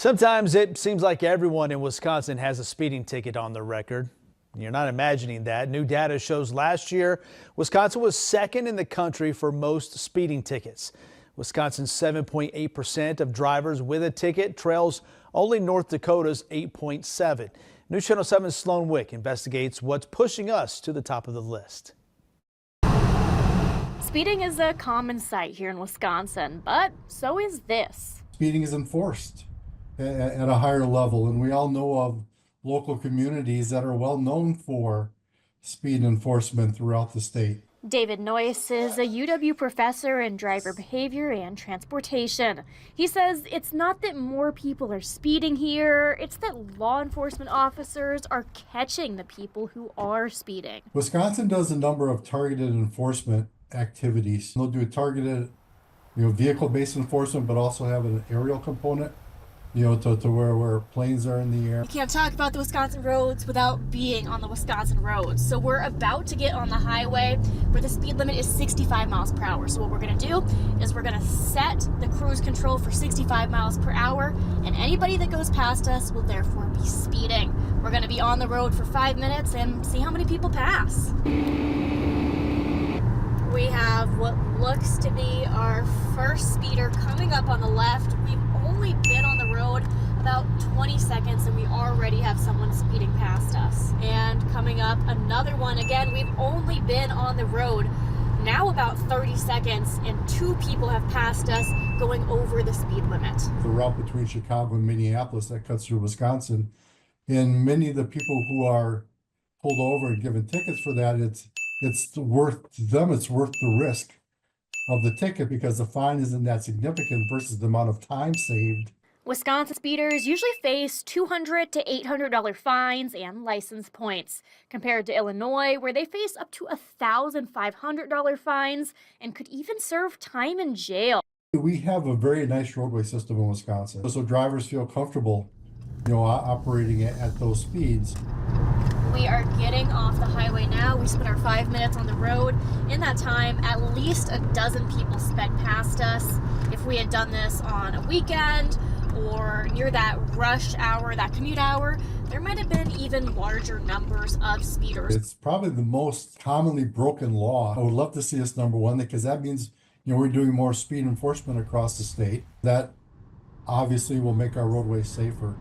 Sometimes it seems like everyone in Wisconsin has a speeding ticket on their record. You're not imagining that. New data shows last year, Wisconsin was second in the country for most speeding tickets. Wisconsin's 7.8% of drivers with a ticket trails only North Dakota's 8.7. News Channel 7's Sloan Wick investigates what's pushing us to the top of the list. Speeding is a common sight here in Wisconsin, but so is this. Speeding is enforced at a higher level, and we all know of local communities that are well known for speed enforcement throughout the state. David Noyce is a UW professor in driver behavior and transportation. He says it's not that more people are speeding here, it's that law enforcement officers are catching the people who are speeding. Wisconsin does a number of targeted enforcement activities. They'll do a targeted, vehicle-based enforcement, but also have an aerial component, to where planes are in the air. You can't talk about the Wisconsin roads without being on the Wisconsin roads. So we're about to get on the highway where the speed limit is 65 miles per hour. So what we're gonna do is we're gonna set the cruise control for 65 miles per hour, and anybody that goes past us will therefore be speeding. We're gonna be on the road for 5 minutes and see how many people pass. We have what looks to be our first speeder coming up on the left. We've only been on the road about 20 seconds and we already have someone speeding past us. And coming up, another one. Again, we've only been on the road now about 30 seconds and 2 people have passed us going over the speed limit. The route between Chicago and Minneapolis that cuts through Wisconsin, and many of the people who are pulled over and given tickets for that, it's worth the risk of the ticket because the fine isn't that significant versus the amount of time saved. Wisconsin speeders usually face $200 to $800 fines and license points, compared to Illinois, where they face up to $1,500 fines and could even serve time in jail. We have a very nice roadway system in Wisconsin, so drivers feel comfortable, operating at those speeds. We are getting off the highway now. We spent our 5 minutes on the road. In that time, at least a dozen people sped past us. If we had done this on a weekend or near that rush hour, that commute hour, there might have been even larger numbers of speeders. It's probably the most commonly broken law. I would love to see us number one because that means, we're doing more speed enforcement across the state. That obviously will make our roadways safer.